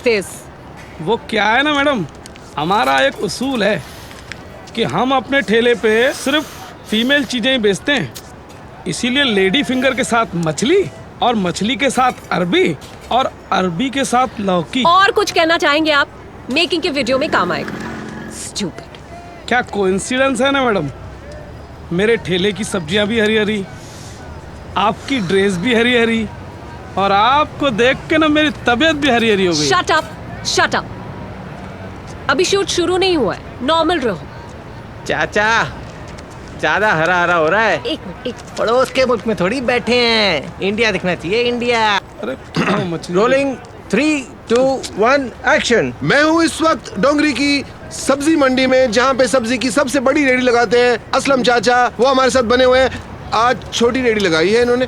this? वो क्या है ना मैडम, हमारा एक उसूल है कि हम अपने ठेले पे सिर्फ फीमेल चीजें ही बेचते हैं। इसीलिए लेडी फिंगर के साथ मछली और मछली के साथ अरबी और अरबी के साथ लौकी। और कुछ कहना चाहेंगे आप? मेकिंग के वीडियो में काम आएगा। Stupid. क्या कोइंसिडेंस है ना मैडम, मेरे ठेले की सब्जियां भी हरी हरी, आपकी ड्रेस भी हरी हरी और आपको देख के ना मेरी तबीयत भी हरी हरी हो गई। Shut up, shut up. अभी शूट शुरू नहीं हुआ है, नॉर्मल रहो। चाचा ज्यादा हरा हरा हो रहा है। एक मिनट। पड़ोस के मुल्क में थोड़ी बैठे हैं, इंडिया दिखना चाहिए, इंडिया। अरे मछली रोलिंग 3, 2, 1 एक्शन। मैं हूँ इस वक्त डोंगरी की सब्जी मंडी में, जहाँ पे सब्जी की सबसे बड़ी रेडी लगाते हैं असलम चाचा। वो हमारे साथ बने हुए हैं। आज छोटी रेडी लगाई है इन्होंने।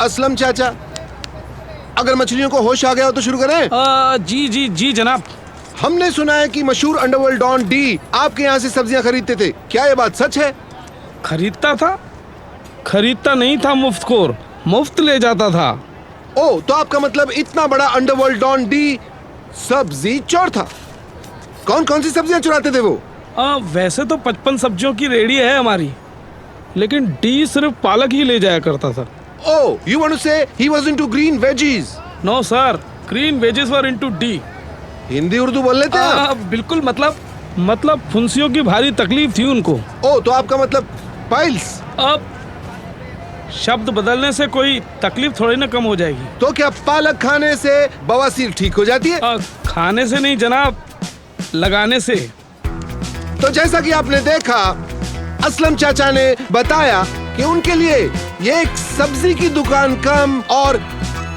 असलम चाचा, अगर मछलियों को होश आ गया हो तो शुरू करें। जी जी जी जनाब। हमने सुना है कि मशहूर अंडरवर्ल्ड डॉन डी आपके यहाँ से सब्जियाँ खरीदते थे, क्या ये बात सच है? खरीदता था? खरीदता नहीं था मुफ्तखोर, मुफ्त ले जाता था। ओ, तो आपका मतलब इतना बड़ा अंडरवर्ल्ड डॉन डी सब्जी चोर था। कौन कौन सी सब्जियां चुराते थे वो? वैसे तो 55 सब्जियों की रेडी है हमारी, लेकिन डी सिर्फ पालक ही ले जाया करता था। Oh, you want to say he was into green veggies? No sir, green veggies were into D. Hindi Urdu बोल लेते हैं आप? बिल्कुल, मतलब फुंसियों की भारी तकलीफ थी उनको। ओ, तो आपका मतलब पाइल्स? अब शब्द बदलने से कोई तकलीफ थोड़ी ना कम हो जाएगी। तो क्या पालक खाने से बवासीर ठीक हो जाती है? खाने से नहीं जनाब, लगाने से। तो जैसा कि आपने देखा, असलम चाचा ने बताया कि उनके लिए ये एक सब्जी की दुकान कम और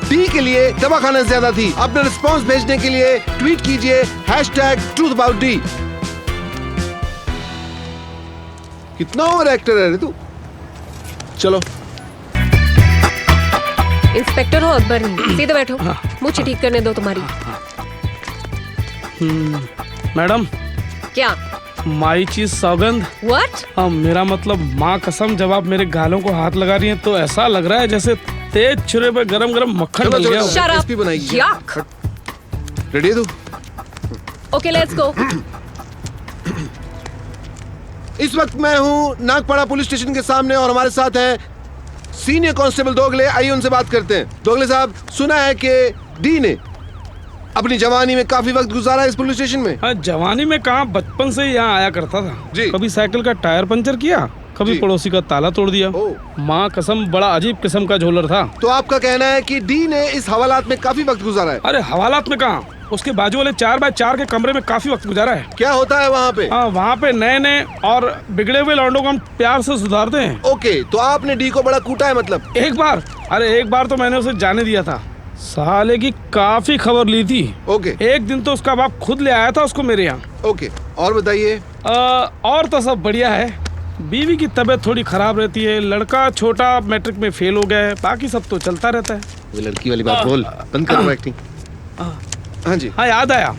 डी के लिए दवाखाना ज्यादा थी। अपना रिस्पांस भेजने के लिए ट्वीट कीजिए #TruthAboutD। कितना ओवर एक्टर है रे तू। चलो। इंस्पेक्टर हो अकबर नहीं, सीधे बैठो। मुझे ठीक करने दो तुम्हारी। मैडम, क्या? माई चीज सौगंध। What? मेरा मतलब माँ कसम, जब आप मेरे गालों को हाथ लगा रही हैं तो ऐसा लग रहा है जैसे तेज छुरे पे गरम गरम मक्खन डल गया हो। Shut up. रेसिपी बनाएगी। Yuck. रेडी है तू? Okay, let's go. इस वक्त मैं हूँ नागपाड़ा पुलिस स्टेशन के सामने और हमारे साथ हैं सीनियर कांस्टेबल दोगले। आइए उनसे बात करते हैं। दोगले साहब, सुना है कि डी ने अपनी जवानी में काफी वक्त गुजारा इस पुलिस स्टेशन में। हाँ, जवानी में कहाँ, बचपन से ही यहाँ आया करता था जी। कभी साइकिल का टायर पंचर किया, कभी जी। पड़ोसी का ताला तोड़ दिया। माँ कसम, बड़ा अजीब किस्म का झोलर था। तो आपका कहना है कि डी ने इस हवालात में काफी वक्त गुजारा है? अरे हवालात में कहाँ, उसके बाजू वाले 4x4 के कमरे में काफी वक्त गुजारा है। क्या होता है वहाँ पे? हाँ, वहाँ पे नए नए और बिगड़े हुए लौंडों को हम प्यार से सुधारते हैं। ओके, तो आपने डी को बड़ा कूटा है मतलब? एक बार तो मैंने उसे जाने दिया था। साले की काफी खबर ली थी। ओके। एक दिन तो उसका बाप खुद ले आया था उसको मेरे यहाँ। ओके, और बताइए। और तो सब बढ़िया है। बीवी की तबीयत थोड़ी खराब रहती है, लड़का छोटा मैट्रिक में फेल हो गया है, बाकी सब तो चलता रहता है। वो लड़की वाली बात बोल, बंद करो एक्टिंग। हाँ जी। हाँ, याद आया,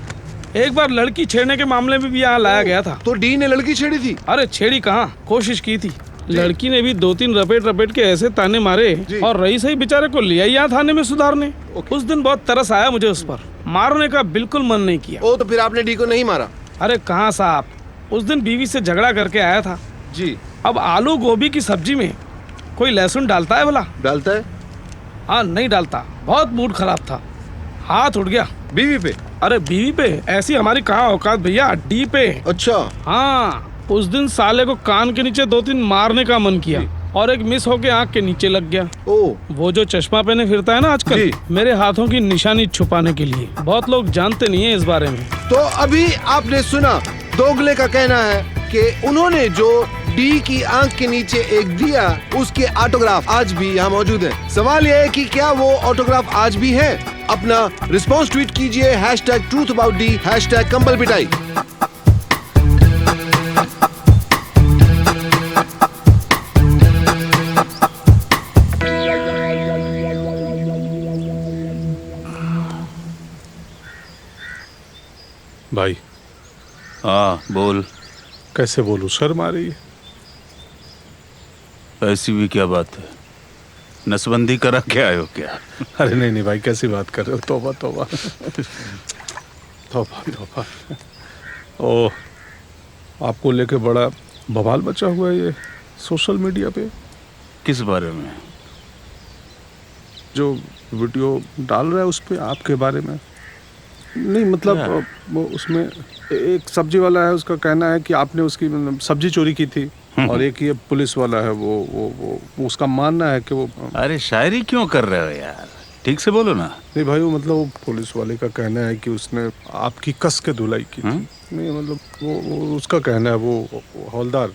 एक बार लड़की छेड़ने के मामले में भी यहाँ लाया गया था। तो डी ने लड़की छेड़ी थी? अरे छेड़ी कहाँ, कोशिश की थी। लड़की ने भी 2-3 रपेट के ऐसे ताने मारे और रईस ही बेचारे को लिया यहाँ थाने में सुधारने। उस दिन बहुत तरस आया मुझे उस पर, मारने का बिल्कुल मन नहीं किया। ओ, तो फिर आपने डी को नहीं मारा? अरे कहाँ साहब, उस दिन बीवी से झगड़ा करके आया था जी। अब आलू गोभी की सब्जी में कोई लहसुन डालता है भला? डालता है? हाँ, नहीं डालता। बहुत मूड खराब था, हाथ उठ गया बीवी पे? अरे बीवी पे? ऐसी हमारी कहाँ औकात भैया, डी पे। अच्छा। हाँ, उस दिन साले को कान के नीचे 2-3 मारने का मन किया और एक मिस होके आंख के नीचे लग गया। ओ, वो जो चश्मा पहने फिरता है ना आजकल, मेरे हाथों की निशानी छुपाने के लिए। बहुत लोग जानते नहीं है इस बारे में। तो अभी आपने सुना, दोगले का कहना है कि उन्होंने जो डी की आंख के नीचे एक दिया, उसके ऑटोग्राफ आज भी यहाँ मौजूद है। सवाल यह है कि क्या वो ऑटोग्राफ आज भी है? अपना रिस्पॉन्स ट्वीट कीजिए #TruthAboutD #कंबल पिटाई। भाई। हाँ बोल। कैसे बोलूं, शर्म आ रही है। ऐसी भी क्या बात है, नसबंदी करा के आए हो क्या? अरे नहीं भाई, कैसी बात कर रहे हो, तौबा तौबा। तौबा तौबा। ओ, आपको लेके बड़ा बवाल मचा हुआ है ये सोशल मीडिया पे। किस बारे में? जो वीडियो डाल रहा है उस पे आपके बारे में। नहीं मतलब वो उसमें एक सब्जी वाला है, उसका कहना है कि आपने उसकी मतलब सब्जी चोरी की थी। और एक ये पुलिस वाला है वो उसका मानना है कि वो। अरे शायरी क्यों कर रहे हो यार, ठीक से बोलो ना। नहीं भाई, वो मतलब वो पुलिस वाले का कहना है कि उसने आपकी कस के धुलाई की थी। नहीं मतलब वो उसका कहना है, वो हवलदार।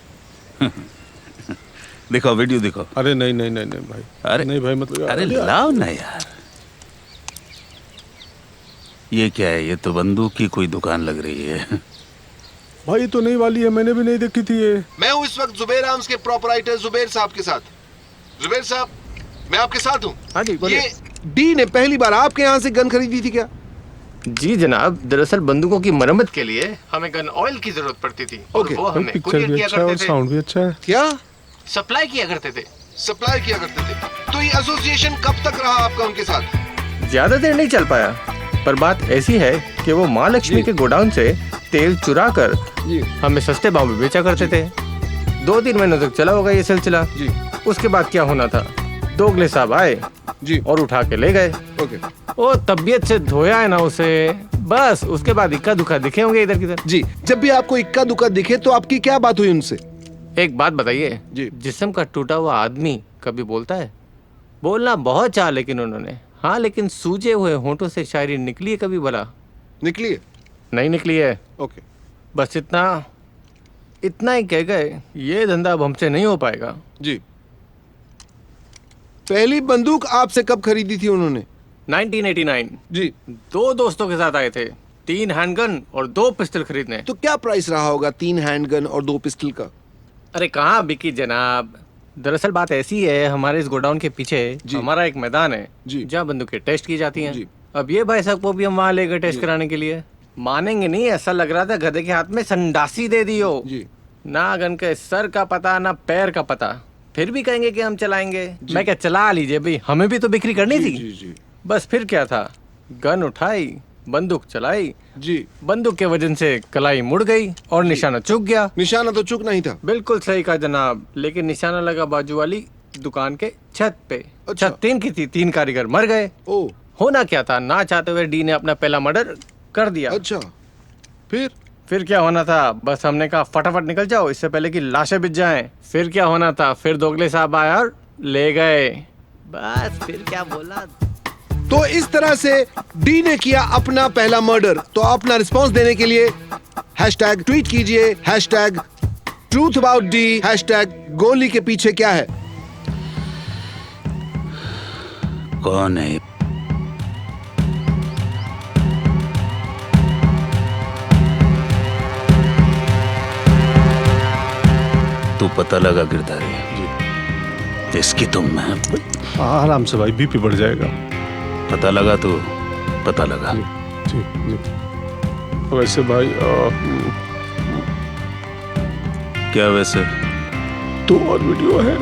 दिखाओ वीडियो दिखाओ। अरे नहीं नहीं नहीं नहीं भाई। अरे नहीं भाई मतलब अरे लाओ ना यार। ये क्या है? ये तो बंदूक की कोई दुकान लग रही है। भाई तो नहीं वाली है, मैंने भी नहीं देखी थी ये। मैं हूँ इस वक्त जुबेर आर्म्स के प्रोपराइटर जुबेर साहब के साथ। जुबेर साहब, मैं आपके साथ हूँ। हाँ जी, बोलिए। ये डी ने पहली बार आपके यहाँ से गन खरीदी थी क्या? जी जनाब, दरअसल बंदूकों की मरम्मत के लिए हमें गन ऑयल की जरूरत पड़ती थी और ओके, वो हमें पिक्चर कुरियर भी किया अच्छा है और करते थे, साउंड भी अच्छा है। क्या सप्लाई किया करते थे। सप्लाई किया करते थे? तो ये एसोसिएशन कब तक रहा आपका उनके साथ? ज्यादा देर नहीं चल पाया, पर बात ऐसी है कि वो माँ लक्ष्मी के गोडाउन से तेल चुरा कर हमें सस्ते भाव में बेचा करते थे। 2-3 महीनों तक चला होगा ये सिलसिला। जी। उसके बाद क्या होना था, दोगले साहब आए जी। और उठा के ले गए। ओके वो तबीयत से धोया है ना उसे, बस उसके बाद इक्का दुक्का दिखे होंगे इधर किधर। जी। जब भी आपको इक्का दुक्का दिखे तो आपकी क्या बात हुई उनसे? एक बात बताइए जी। जिस्म का टूटा हुआ आदमी कभी बोलता है? बोलना बहुत चाहा लेकिन उन्होंने, हाँ लेकिन सूजे हुए होंठों से शायरी निकली है कभी भला? निकली है? नहीं निकली है। ओके। बस इतना ही कह गए, ये धंधा अब हमसे नहीं हो पाएगा। जी। पहली बंदूक आपसे कब खरीदी थी उन्होंने? 1989 जी। 2 दोस्तों के साथ आए थे, 3 हैंडगन और 2 पिस्टल खरीदने। तो क्या प्राइस रहा होगा 3 हैंडगन और 2 पिस्टल का? अरे कहाँ बिकी जनाब, दरअसल बात ऐसी है, हमारे इस गोडाउन के पीछे हमारा एक मैदान है जी। जहाँ बंदूकें टेस्ट की जाती हैं। जी। अब ये भाई साहब को भी हम वहाँ ले गए टेस्ट कराने के लिए। मानेंगे नहीं, ऐसा लग रहा था गधे के हाथ में संडासी दे दी हो। जी। ना गन के सर का पता ना पैर का पता, फिर भी कहेंगे कि हम चलाएंगे। मैं क्या, चला लीजिए भाई, हमें भी तो बिक्री करनी थी। जी जी बस फिर क्या था, गन उठाई, बंदूक चलाई, जी। बंदूक के वजन से कलाई मुड़ गई और निशाना चूक गया। निशाना तो चूक नहीं था। बिल्कुल सही कहा जनाब, लेकिन निशाना लगा बाजू वाली दुकान के छत पे। अच्छा। छत 3 की थी, 3 कारीगर मर गए। ओ होना क्या था, ना चाहते हुए डी ने अपना पहला मर्डर कर दिया। अच्छा। फिर क्या होना था, बस हमने कहा फटाफट निकल जाओ इससे पहले कि लाशें बिछ जाएं। फिर क्या होना था, फिर दोगले साहब आए और ले गए। बस फिर क्या बोला। तो इस तरह से डी ने किया अपना पहला मर्डर। तो अपना रिस्पांस देने के लिए हैशटैग ट्वीट कीजिए, hashtag truth about D, hashtag गोली के पीछे क्या है। कौन है? तू पता लगा गिरधारी जी, इसकी तुम मैं आराम से भाई, बीपी बढ़ जाएगा। पता लगा तो पता लगा। जी जी। वैसे भाई क्या वैसे? 2 और वीडियो है।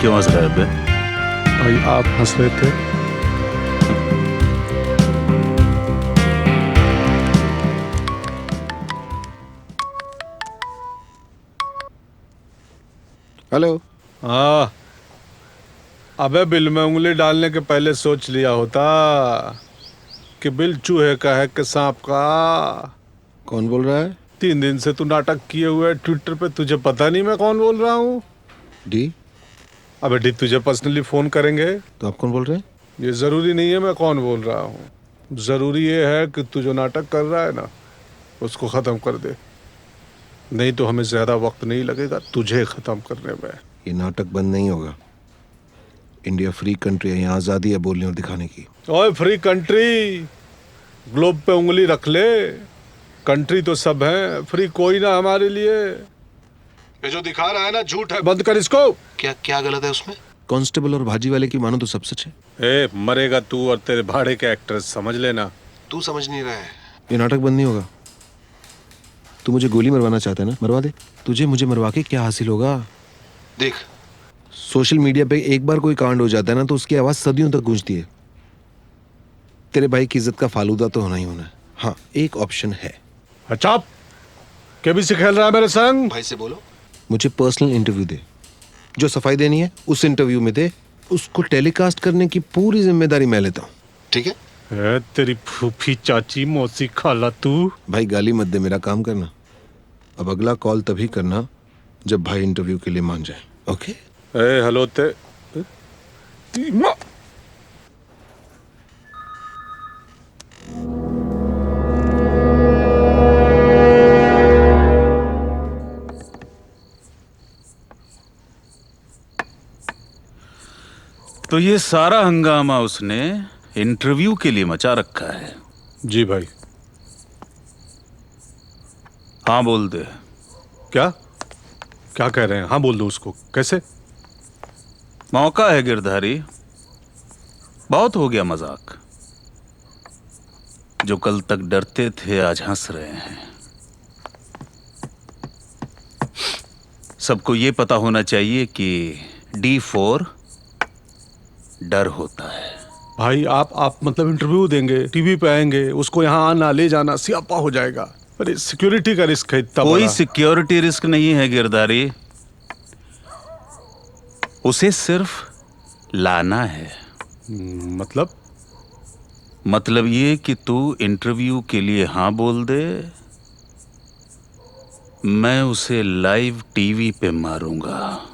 क्यों हंस रहा है बे? भाई आप हंस रहे थे। हेलो। हाँ, अबे बिल में उंगली डालने के पहले सोच लिया होता कि बिल चूहे का है कि सांप का। कौन बोल रहा है? 3 दिन से तू नाटक किए हुए ट्विटर पे, तुझे पता नहीं मैं कौन बोल रहा हूँ? डी। अबे डी तुझे पर्सनली फोन करेंगे। तो आप कौन बोल रहे हैं? ये जरूरी नहीं है मैं कौन बोल रहा हूँ, जरूरी ये है कि तू जो नाटक कर रहा है ना उसको खत्म कर दे, नहीं तो हमें ज्यादा वक्त नहीं लगेगा तुझे खत्म करने में। ये नाटक बंद नहीं होगा। इंडिया फ्री कंट्री है, यहाँ आजादी है बोलने और दिखाने की। ओए फ्री कंट्री, ग्लोब पे उंगली रख ले, कंट्री तो सब है, फ्री कोई ना हमारे लिए। ये जो दिखा रहा है ना झूठ है, बंद कर इसको। क्या क्या गलत है उसमें? कांस्टेबल और भाजी वाले की मानो तो सब सच है। मरेगा तू और तेरे भाड़े के एक्टर्स, समझ लेना। तू समझ नहीं रहा है। ये नाटक बंद नहीं होगा। तू मुझे गोली मरवाना चाहता है ना, मरवा दे। तुझे मुझे मरवा के क्या हासिल होगा? देख, सोशल मीडिया पे एक बार कोई कांड हो जाता है ना तो उसकी आवाज सदियों तक गूंजती है। तेरे भाई की इज्जत का फालूदा तो होना ही होना है। हाँ, एक ऑप्शन है। अच्छा, केबीसी खेल रहा है मेरे संग। भाई से बोलो। मुझे पर्सनल इंटरव्यू दे, जो सफाई देनी है उस इंटरव्यू में दे, उसको टेलीकास्ट करने की पूरी जिम्मेदारी मैं लेता हूँ। ठीक है? तेरी फूफी, चाची, मौसी, खाला तू। भाई गाली मत दे, मेरा काम करना। अब अगला कॉल तभी करना जब भाई इंटरव्यू के लिए मान जाए। ओके? हेलो तो ये सारा हंगामा उसने इंटरव्यू के लिए मचा रखा है। जी भाई। हाँ बोल दे। क्या क्या कह रहे हैं? हाँ बोल दो उसको। कैसे? मौका है गिरधारी, बहुत हो गया मजाक। जो कल तक डरते थे आज हंस रहे हैं। सबको ये पता होना चाहिए कि D4 डर होता है। भाई आप मतलब इंटरव्यू देंगे, टीवी पे आएंगे, उसको यहाँ आना ले जाना सियापा हो जाएगा। अरे सिक्योरिटी का रिस्क है इतना कोई बड़ा। सिक्योरिटी रिस्क नहीं है गिरधारी, उसे सिर्फ लाना है। मतलब ये कि तू इंटरव्यू के लिए हाँ बोल दे, मैं उसे लाइव टीवी पे मारूंगा।